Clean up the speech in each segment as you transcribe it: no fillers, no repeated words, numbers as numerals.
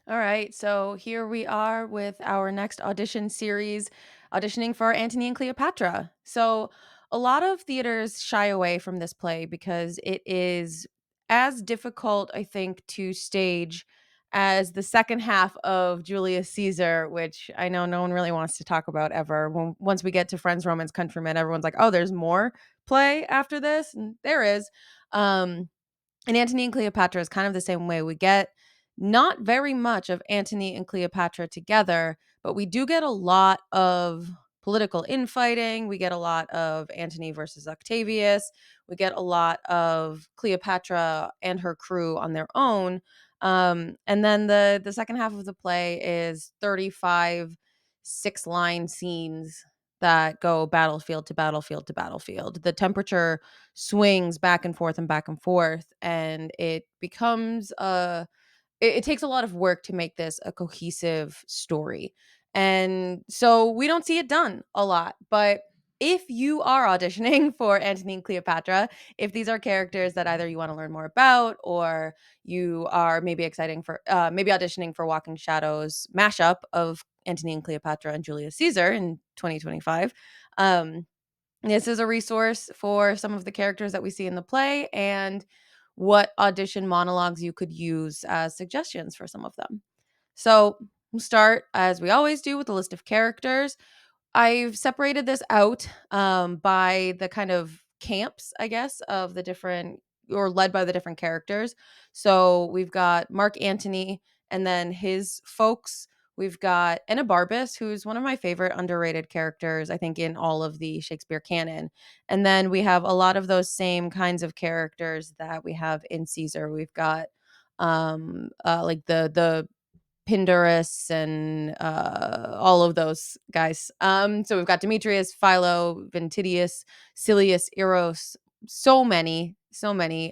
All right, so here we are with our next audition series, auditioning for Antony and Cleopatra. So, a lot of theaters shy away from this play because it is as difficult, I think, to stage as the second half of Julius Caesar, which I know no one really wants to talk about ever. Once we get to Friends, Romans, Countrymen, everyone's like, oh, there's more play after this. And there is. Um, and Antony and Cleopatra is kind of the same way. We get not very much of Antony and Cleopatra together, but we do get a lot of political infighting. We get a lot of Antony versus Octavius. We get a lot of Cleopatra and her crew on their own. And then the second half of the play is 35 six-line scenes that go battlefield to battlefield to battlefield. The temperature swings back and forth and back and forth, and it becomes it takes a lot of work to make this a cohesive story. And so we don't see it done a lot. But if you are auditioning for Antony and Cleopatra, if these are characters that either you want to learn more about, or you are maybe exciting for maybe auditioning for Walking Shadows mashup of Antony and Cleopatra and Julius Caesar in 2025, um, this is a resource for some of the characters that we see in the play and what audition monologues you could use as suggestions for some of them. So we'll start, as we always do, with a list of characters. I've separated this out by the kind of camps, I guess, of the different or led by the different characters. So we've got Mark Antony and then his folks. We've got Enobarbus, who's one of my favorite underrated characters, I think, in all of the Shakespeare canon. And then we have a lot of those same kinds of characters that we have in Caesar. We've got like the Pindorus and all of those guys. So we've got Demetrius, Philo, Ventidius, Silius, Eros, so many, so many.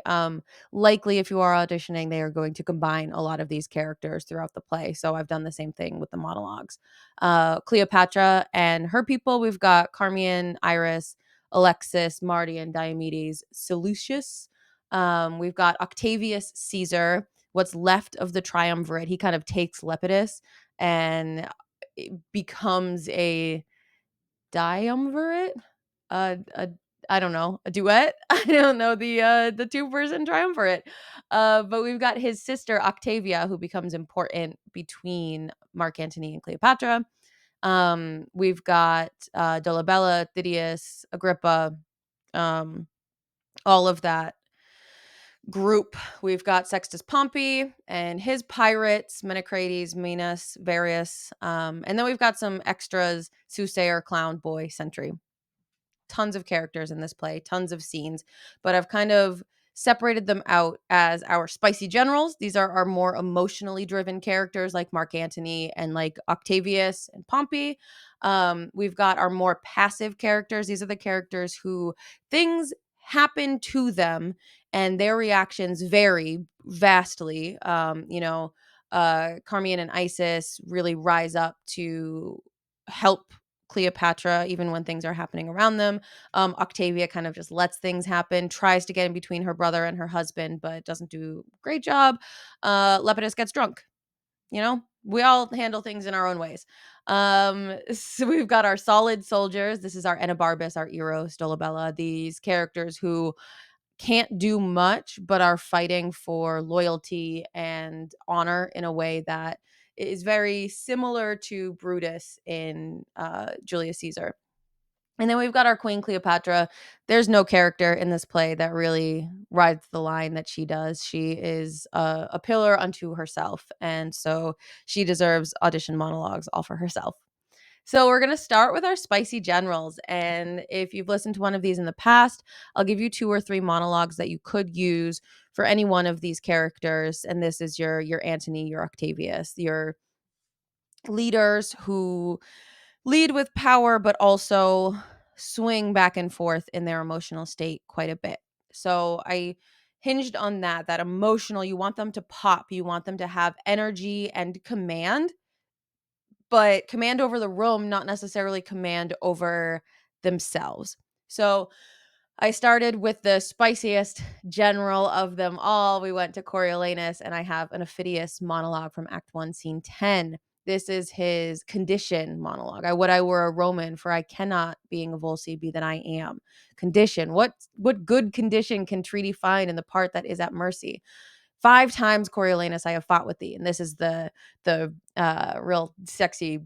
Likely, if you are auditioning, they are going to combine a lot of these characters throughout the play. So I've done the same thing with the monologues. Cleopatra and her people, we've got Carmian, Iris, Alexis, Marty, and Diomedes, Seleucus. We've got Octavius Caesar, what's left of the triumvirate. He kind of takes Lepidus and it becomes a diumvirate, a I don't know, a duet. I don't know the two-person triumvirate. But we've got his sister Octavia, who becomes important between Mark Antony and Cleopatra. We've got Dolabella, Thidius, Agrippa, um, all of that group. We've got Sextus Pompey and his pirates, Menecrates, Minos, Varius. And then we've got some extras, Soothsayer, Clown, Boy, Sentry. Tons of characters in this play, tons of scenes, but I've kind of separated them out as our spicy generals. These are our more emotionally driven characters like Mark Antony and like Octavius and Pompey. We've got our more passive characters. These are the characters who things happen to them and their reactions vary vastly. Carmian and Isis really rise up to help Cleopatra even when things are happening around them. Octavia kind of just lets things happen, tries to get in between her brother and her husband, but doesn't do a great job. Lepidus gets drunk. We all handle things in our own ways. So we've got our solid soldiers. This is our Enobarbus, our Eros, Dolabella, these characters who can't do much but are fighting for loyalty and honor in a way that is very similar to Brutus in Julius Caesar. And then we've got our Queen Cleopatra. There's no character in this play that really rides the line that she does. She is a pillar unto herself. And so she deserves audition monologues all for herself. So we're going to start with our spicy generals. And if you've listened to one of these in the past, I'll give you two or three monologues that you could use for any one of these characters. And this is your Antony, your Octavius, your leaders who lead with power, but also swing back and forth in their emotional state quite a bit. So I hinged on that emotional, you want them to pop, you want them to have energy and command, but command over the room, not necessarily command over themselves. So I started with the spiciest general of them all. We went to Coriolanus, and I have an Ophidius monologue from Act 1, Scene 10. This is his condition monologue. I would I were a Roman, for I cannot, being a Volsci, be that I am. Condition. What good condition can treaty find in the part that is at mercy? 5 times, Coriolanus, I have fought with thee, and this is the real sexy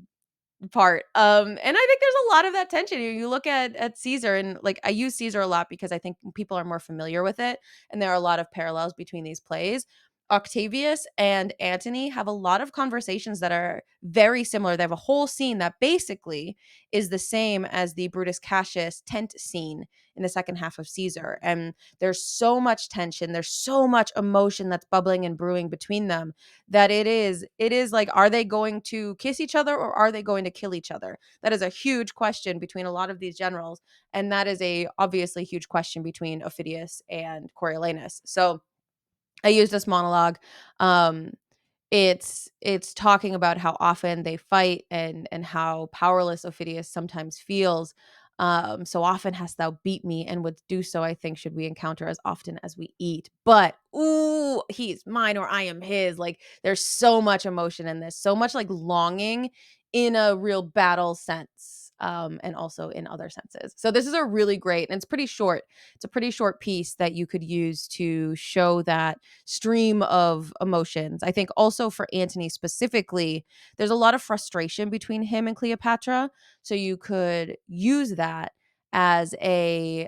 part. And I think there's a lot of that tension. You look at Caesar, and like I use Caesar a lot because I think people are more familiar with it, and there are a lot of parallels between these plays. Octavius and Antony have a lot of conversations that are very similar. They have a whole scene that basically is the same as the Brutus Cassius tent scene in the second half of Caesar. And there's so much tension, there's so much emotion that's bubbling and brewing between them that it is like, are they going to kiss each other or are they going to kill each other? That is a huge question between a lot of these generals, and that is a obviously huge question between Ophidius and Coriolanus. So I use this monologue. um it's talking about how often they fight, and how powerless Ophidius sometimes feels. So often hast thou beat me, and would do so, I think, should we encounter as often as we eat. But ooh, he's mine or I am his. Like, there's so much emotion in this, so much like longing in a real battle sense, and also in other senses. So this is a really great, and it's pretty short. It's a pretty short piece that you could use to show that stream of emotions. I think also for Antony specifically, there's a lot of frustration between him and Cleopatra. So you could use that as a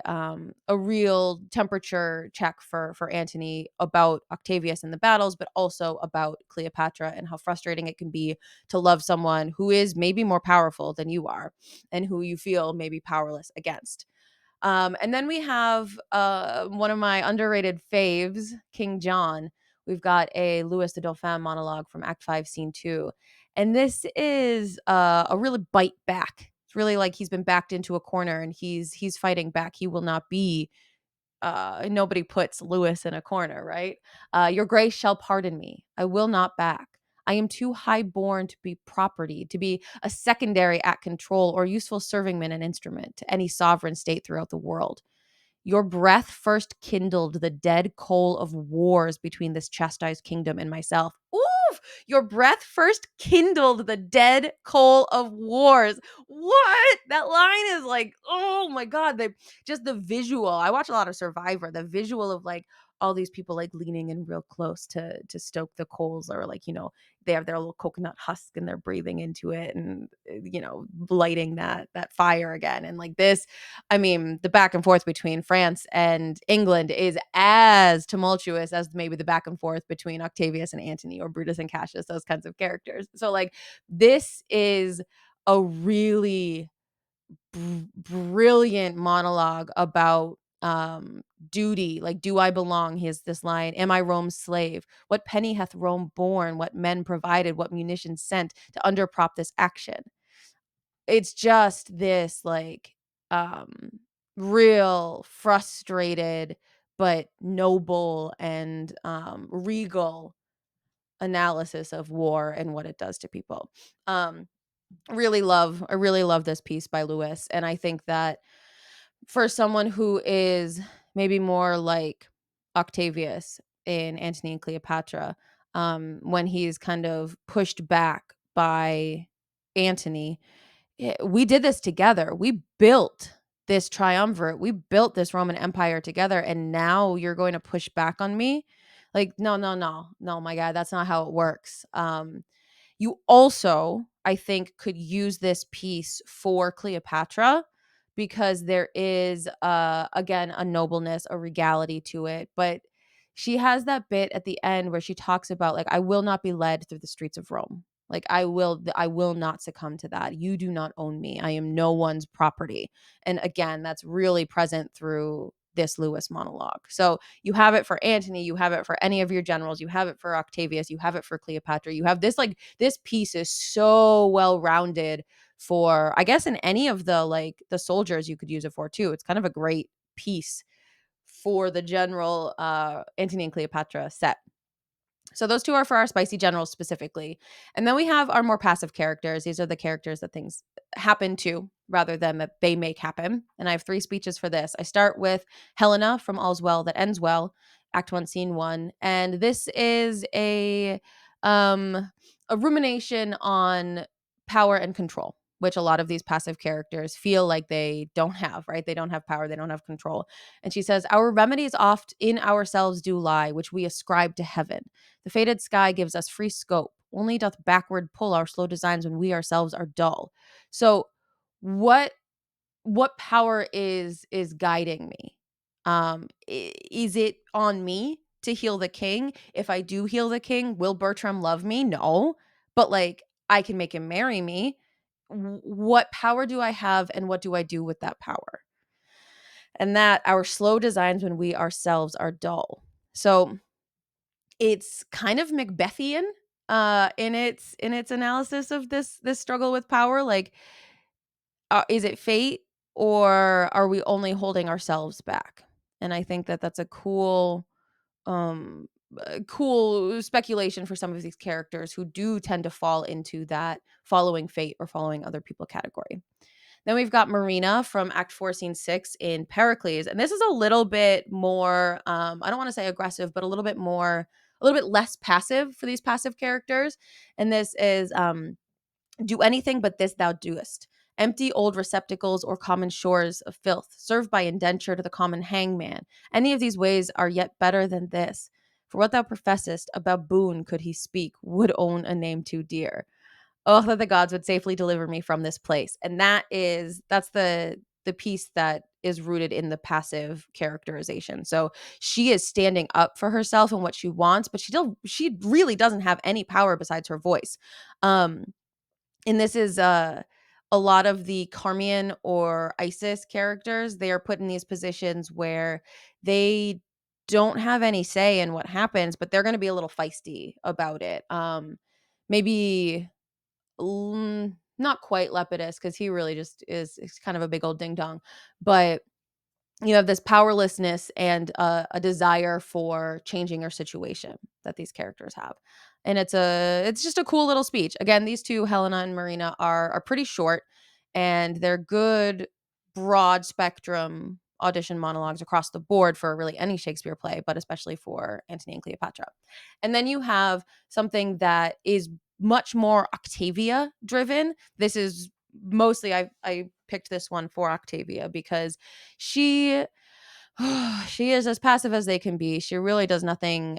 real temperature check for Antony about Octavius and the battles, but also about Cleopatra and how frustrating it can be to love someone who is maybe more powerful than you are, and who you feel maybe powerless against. And then we have one of my underrated faves, King John. We've got a Louis the Dauphin monologue from Act 5, Scene 2. And this is a really bite back. It's really like he's been backed into a corner, and he's fighting back. He will not be, nobody puts Lewis in a corner, right? Your grace shall pardon me. I will not back. I am too high born to be property, to be a secondary at control or useful servingman and instrument to any sovereign state throughout the world. Your breath first kindled the dead coal of wars between this chastised kingdom and myself. Oof! Your breath first kindled the dead coal of wars. What? That line is like, oh my God. Just the visual. I watch a lot of Survivor. The visual of like all these people like leaning in real close to stoke the coals, or like, they have their little coconut husk and they're breathing into it, and lighting that fire again. And like this, I mean, the back and forth between France and England is as tumultuous as maybe the back and forth between Octavius and Antony, or Brutus and Cassius, those kinds of characters. So, like, this is a really brilliant monologue about duty. Like, do I belong? He has this line: am I Rome's slave? What penny hath Rome borne? What men provided? What munitions sent to underprop this action? It's just this like um real frustrated but noble and regal analysis of war and what it does to people. um I really love this piece by Lewis, and I think that for someone who is maybe more like Octavius in Antony and Cleopatra, when he's kind of pushed back by Antony, we did this together. We built this triumvirate. We built this Roman Empire together. And now you're going to push back on me? Like, no, no, no, no, my God, that's not how it works. You also, I think, could use this piece for Cleopatra, because there is, again, a nobleness, a regality to it. But she has that bit at the end where she talks about, like, I will not be led through the streets of Rome. Like, I will not succumb to that. You do not own me. I am no one's property. And again, that's really present through this Lewis monologue. So you have it for Antony, you have it for any of your generals, you have it for Octavius, you have it for Cleopatra. You have this, like, this piece is so well rounded for, I guess, in any of the, like, the soldiers you could use it for too. It's kind of a great piece for the general Antony and Cleopatra set. So those two are for our spicy generals specifically. And then we have our more passive characters. These are the characters that things happen to rather than that they make happen. And I have 3 speeches for this. I start with Helena from All's Well That Ends Well, Act 1, Scene 1. And this is a rumination on power and control, which a lot of these passive characters feel like they don't have, right? They don't have power, they don't have control. And she says, "Our remedies oft in ourselves do lie, which we ascribe to heaven. The fated sky gives us free scope, only doth backward pull our slow designs when we ourselves are dull." So what power is guiding me? Is it on me to heal the king? If I do heal the king, will Bertram love me? No. But like I can make him marry me. What power do I have and what do I do with that power? And that our slow designs when we ourselves are dull. So it's kind of Macbethian in its analysis of this struggle with power. Like, is it fate or are we only holding ourselves back? And I think that that's a um cool speculation for some of these characters who do tend to fall into that following fate or following other people category. Then we've got Marina from Act 4, Scene 6 in Pericles. And this is a little bit more, I don't want to say aggressive, but a little bit less passive for these passive characters. And this is do anything but this thou doest. Empty old receptacles or common shores of filth, served by indenture to the common hangman. Any of these ways are yet better than this. For what thou professest, a baboon, could he speak, would own a name too dear. Oh, that the gods would safely deliver me from this place. And that's the piece that is rooted in the passive characterization. So she is standing up for herself and what she wants, but she really doesn't have any power besides her voice. And this is a lot of the Carmian or Isis characters. They are put in these positions where they don't have any say in what happens, but they're going to be a little feisty about it. Maybe not quite Lepidus because he really just is kind of a big old ding dong, but you have this powerlessness and a desire for changing your situation that these characters have. And it's just a cool little speech. Again, these two, Helena and Marina, are pretty short, and they're good broad spectrum audition monologues across the board for really any Shakespeare play, but especially for Antony and Cleopatra. And then you have something that is much more Octavia driven. This is mostly I picked this one for Octavia because she she is as passive as they can be. She really does nothing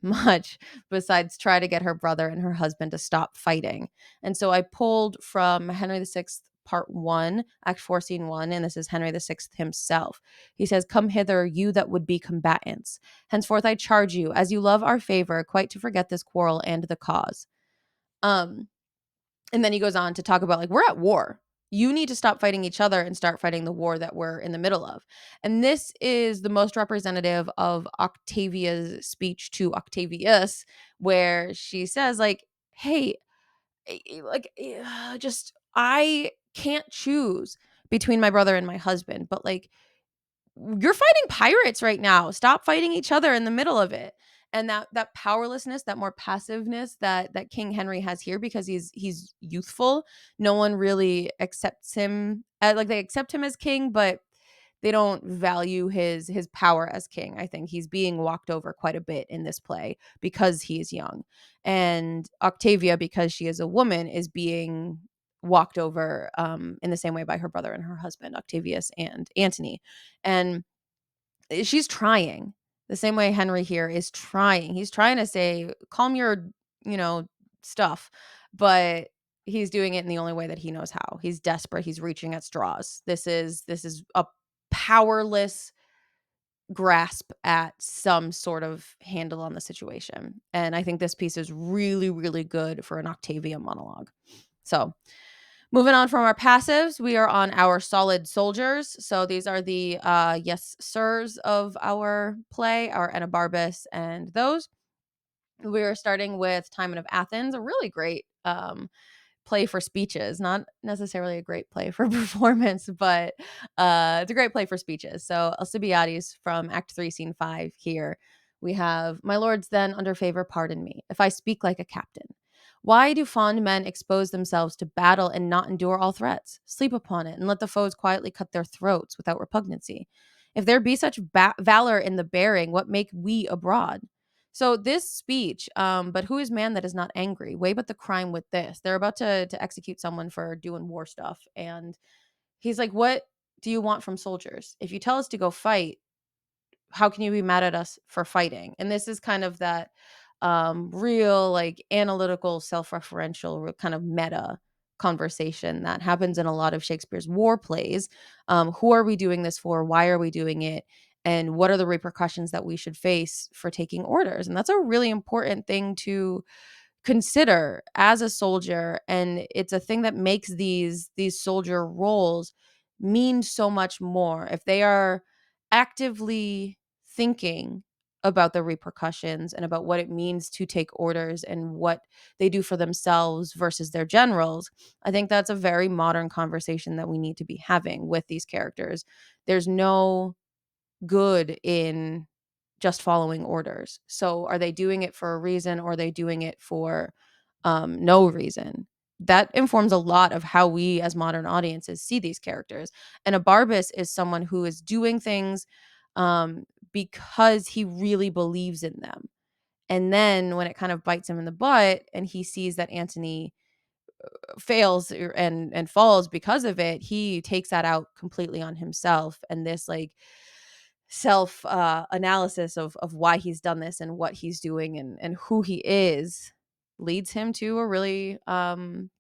much besides try to get her brother and her husband to stop fighting. And so I pulled from Henry VI Part 1, Act 4, Scene 1, and this is Henry VI himself. He says, "Come hither, you that would be combatants. Henceforth I charge you, as you love our favor, quite to forget this quarrel and the cause." Um, and then he goes on to talk about, like, we're at war. You need to stop fighting each other and start fighting the war that we're in the middle of. And this is the most representative of Octavia's speech to Octavius, where she says, like, hey, just, I can't choose between my brother and my husband, but like, you're fighting pirates right now. Stop fighting each other in the middle of it. And that powerlessness, that more passiveness that King Henry has here, because he's youthful. No one really accepts him. Like, they accept him as king, but they don't value his power as king. I think he's being walked over quite a bit in this play because he is young. And Octavia, because she is a woman, is being walked over in the same way by her brother and her husband, Octavius and Antony. And she's trying the same way Henry here is trying. He's trying to say, calm your, you know, stuff, but he's doing it in the only way that he knows how. He's desperate. He's reaching at straws. This is a powerless grasp at some sort of handle on the situation. And I think this piece is really, really good for an Octavia monologue. So moving on from our passives, we are on our solid soldiers. So these are the yes sirs of our play, our Enobarbus and those. We're starting with Timon of Athens, a really great play for speeches, not necessarily a great play for performance, but it's a great play for speeches. So Alcibiades from Act 3, Scene 5 here. We have, my lords, then under favor, pardon me, if I speak like a captain. Why do fond men expose themselves to battle and not endure all threats? Sleep upon it and let the foes quietly cut their throats without repugnancy. If there be such valor in the bearing, what make we abroad? So this speech, but who is man that is not angry? Weigh but the crime with this. They're about to execute someone for doing war stuff. And he's like, what do you want from soldiers? If you tell us to go fight, how can you be mad at us for fighting? And this is kind of that real, like, analytical, self-referential, kind of meta conversation that happens in a lot of Shakespeare's war plays. Who are we doing this for? Why are we doing it? And what are the repercussions that we should face for taking orders? And that's a really important thing to consider as a soldier, and it's a thing that makes these soldier roles mean so much more if they are actively thinking about the repercussions and about what it means to take orders and what they do for themselves versus their generals. I think that's a very modern conversation that we need to be having with these characters. There's no good in just following orders. So are they doing it for a reason, or are they doing it for no reason? That informs a lot of how we as modern audiences see these characters. And a Barbus is someone who is doing things um, because he really believes in them. And then when it kind of bites him in the butt and he sees that Antony fails and falls because of it, he takes that out completely on himself. And this, like, self analysis of why he's done this and what he's doing and who he is leads him to a really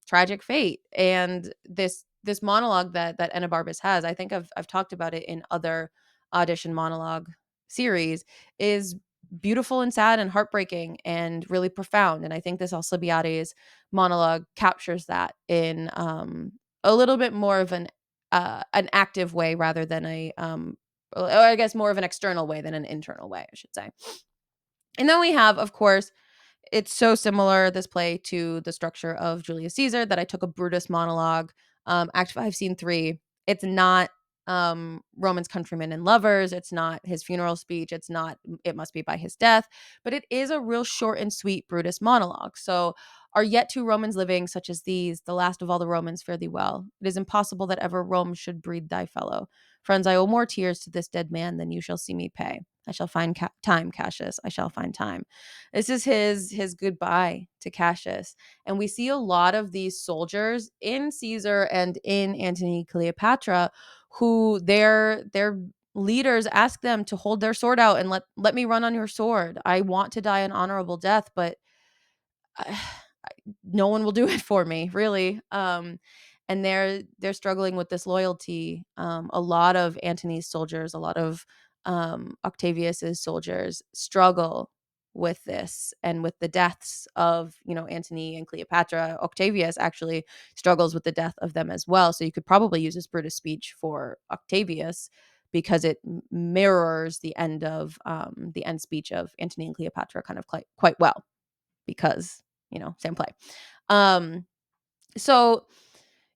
tragic fate. And this monologue that Enobarbus has, I think I've talked about it in other audition monologue series, is beautiful and sad and heartbreaking and really profound. And I think this Alcibiades monologue captures that in a little bit more of an active way rather than or I guess more of an external way than an internal way, I should say. And then we have, of course, it's so similar, this play, to the structure of Julius Caesar, that I took a Brutus monologue, Act 5, Scene 3. It's not Roman's countrymen and lovers. It's not his funeral speech. It's not it must be by his death, but it is a real short and sweet Brutus monologue. So, are yet two Romans living such as these, the last of all the Romans, fare thee well. It is impossible that ever Rome should breed thy fellow. Friends, I owe more tears to this dead man than you shall see me pay. I shall find time, Cassius. I shall find time. This is his goodbye to Cassius. And we see a lot of these soldiers in Caesar and in Antony Cleopatra who their leaders ask them to hold their sword out and let me run on your sword. I want to die an honorable death, but uh, no one will do it for me, really. And they're struggling with this loyalty. A lot of Antony's soldiers, a lot of Octavius's soldiers struggle with this and with the deaths of, Antony and Cleopatra. Octavius actually struggles with the death of them as well. So you could probably use this Brutus speech for Octavius because it mirrors the end speech of Antony and Cleopatra kind of quite well, because same play. um so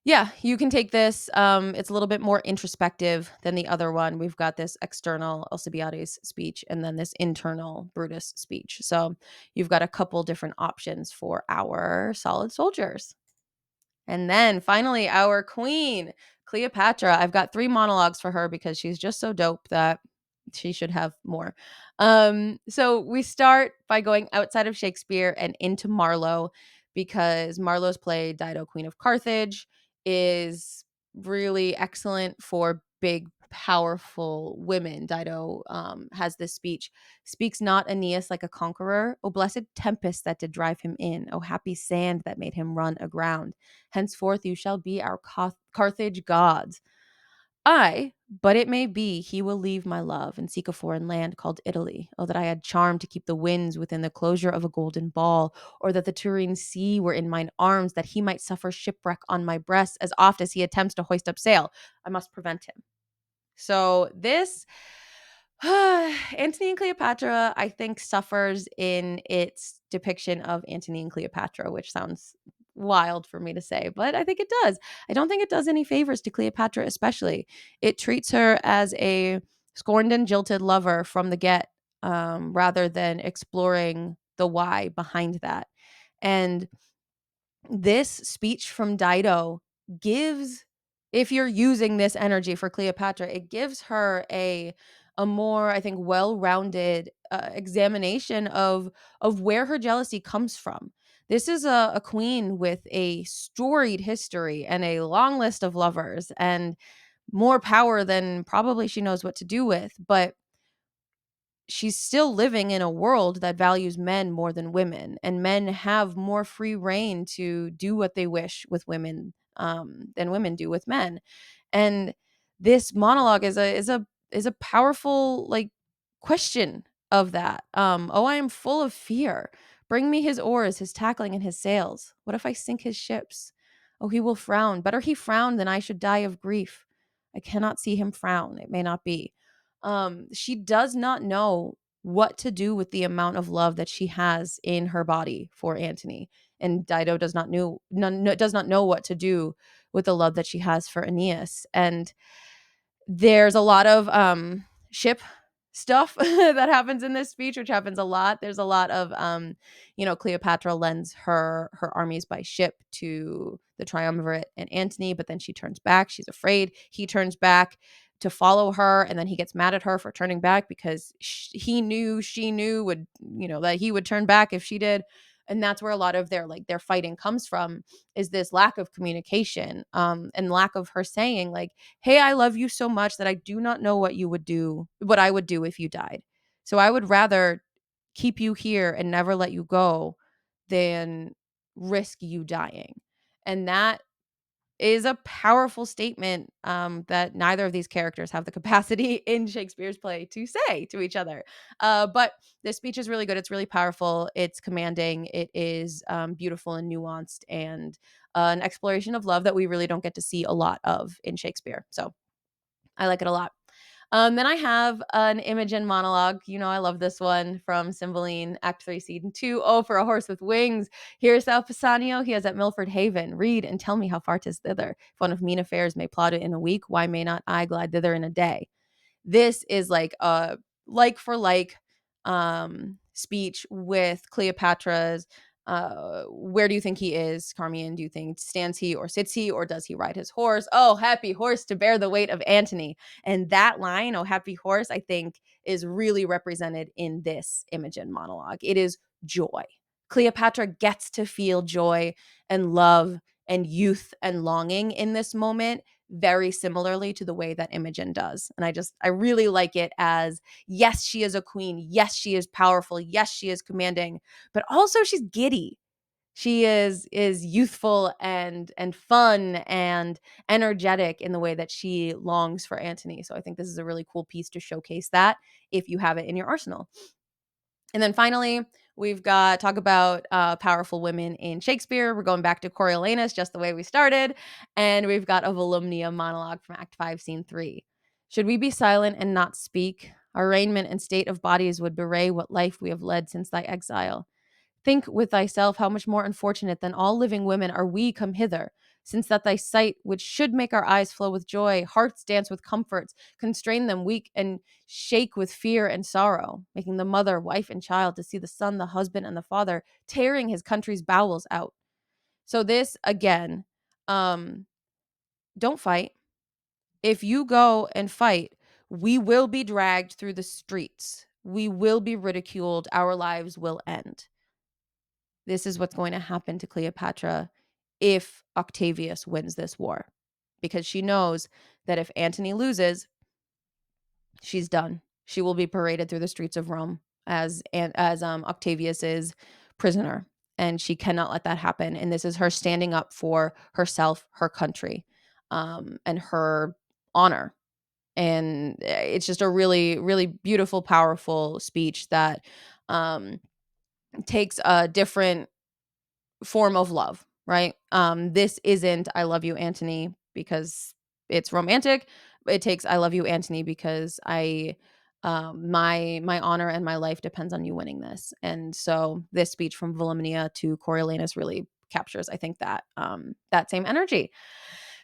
yeah, you can take this. It's a little bit more introspective than the other one. We've got this external Alcibiades speech and then this internal Brutus speech. So you've got a couple different options for our solid soldiers. And then finally, our queen, Cleopatra. I've got 3 monologues for her because she's just so dope that she should have more. So we start by going outside of Shakespeare and into Marlowe, because Marlowe's play, Dido, Queen of Carthage, is really excellent for big, powerful women. Dido has this speech: speaks not Aeneas like a conqueror? O blessed tempest that did drive him in! O happy sand that made him run aground! Henceforth you shall be our Carthage gods. I, but it may be he will leave my love and seek a foreign land called Italy. Oh, that I had charm to keep the winds within the closure of a golden ball, or that the Tyrrhene sea were in mine arms, that he might suffer shipwreck on my breast as oft as he attempts to hoist up sail. I must prevent him. So this Antony and Cleopatra, I think, suffers in its depiction of Antony and Cleopatra, which sounds wild for me to say, but I think it does. I don't think it does any favors to Cleopatra, especially. It treats her as a scorned and jilted lover from the get. rather than exploring the why behind that. And this speech from Dido gives, if you're using this energy for Cleopatra, it gives her a more, I think, well-rounded examination of where her jealousy comes from. This is a queen with a storied history and a long list of lovers and more power than probably she knows what to do with, but she's still living in a world that values men more than women, and men have more free reign to do what they wish with women than women do with men. And this monologue is a powerful, like, question of that. Oh, I am full of fear. Bring me his oars, his tackling, and his sails. What if I sink his ships? Oh, he will frown. Better he frown than I should die of grief. I cannot see him frown. It may not be. She does not know what to do with the amount of love that she has in her body for Antony, and Dido does not know what to do with the love that she has for Aeneas. And there's a lot of ship stuff that happens in this speech, which happens a lot. There's a lot of Cleopatra lends her armies by ship to the triumvirate and Antony, but then she turns back. She's afraid. He turns back to follow her, and then he gets mad at her for turning back because he knew she knew would that he would turn back if she did. And that's where a lot of their fighting comes from, is this lack of communication, and lack of her saying, like, hey, I love you so much that I do not know what I would do if you died. So I would rather keep you here and never let you go than risk you dying. And that is a powerful statement, that neither of these characters have the capacity in Shakespeare's play to say to each other. But this speech is really good. It's really powerful. It's commanding. It is beautiful and nuanced, and an exploration of love that we really don't get to see a lot of in Shakespeare. So I like it a lot. Then I have an Imogen monologue. I love this one from Cymbeline, Act 3, Scene 2. Oh, for a horse with wings. Here's thou Pisanio, he is at Milford Haven. Read and tell me how far 'tis thither. If one of mean affairs may plot it in a week, why may not I glide thither in a day? This is like a like for like speech with Cleopatra's where do you think he is, Carmian? Do you think stands he or sits he, or does he ride his horse? Oh, happy horse to bear the weight of Antony. And that line, oh, happy horse, I think is really represented in this Imogen monologue. It is joy. Cleopatra gets to feel joy and love and youth and longing in this moment, very similarly to the way that Imogen does. And I really like it as, yes, she is a queen. Yes, she is powerful. Yes, she is commanding, but also she's giddy. She is youthful and fun and energetic in the way that she longs for Antony. So I think this is a really cool piece to showcase that if you have it in your arsenal. And then finally, we've got talk about powerful women in Shakespeare. We're going back to Coriolanus, just the way we started. And we've got a Volumnia monologue from Act 5, Scene 3. Should we be silent and not speak? Our raiment and state of bodies would bewray what life we have led since thy exile. Think with thyself how much more unfortunate than all living women are we come hither, since that thy sight, which should make our eyes flow with joy, hearts dance with comforts, constrain them weak and shake with fear and sorrow, making the mother, wife, and child to see the son, the husband, and the father tearing his country's bowels out. So this again, don't fight. If you go and fight, we will be dragged through the streets. We will be ridiculed. Our lives will end. This is what's going to happen to Cleopatra if Octavius wins this war, because she knows that if Antony loses, she's done. She will be paraded through the streets of Rome as Octavius's prisoner, and she cannot let that happen. And this is her standing up for herself, her country, and her honor. And it's just a really, really beautiful, powerful speech that takes a different form of love, right? This isn't I love you, Antony, because it's romantic. It takes I love you, Antony, because I my honor and my life depends on you winning this. And so this speech from Volumnia to Coriolanus really captures, I think, that that same energy.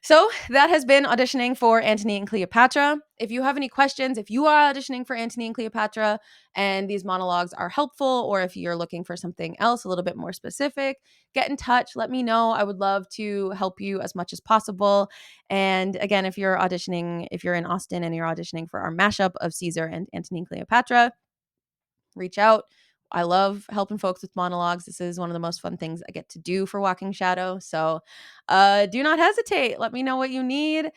So that has been auditioning for Antony and Cleopatra. If you have any questions, if you are auditioning for Antony and Cleopatra and these monologues are helpful, or if you're looking for something else a little bit more specific, get in touch. Let me know. I would love to help you as much as possible. And again, if you're auditioning, if you're in Austin and you're auditioning for our mashup of Caesar and Antony and Cleopatra, reach out. I love helping folks with monologues. This is one of the most fun things I get to do for Walking Shadow. So do not hesitate. Let me know what you need.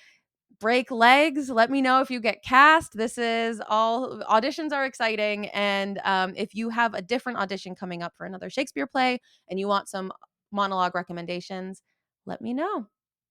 Break legs. Let me know if you get cast. This is all auditions are exciting. And if you have a different audition coming up for another Shakespeare play and you want some monologue recommendations, let me know.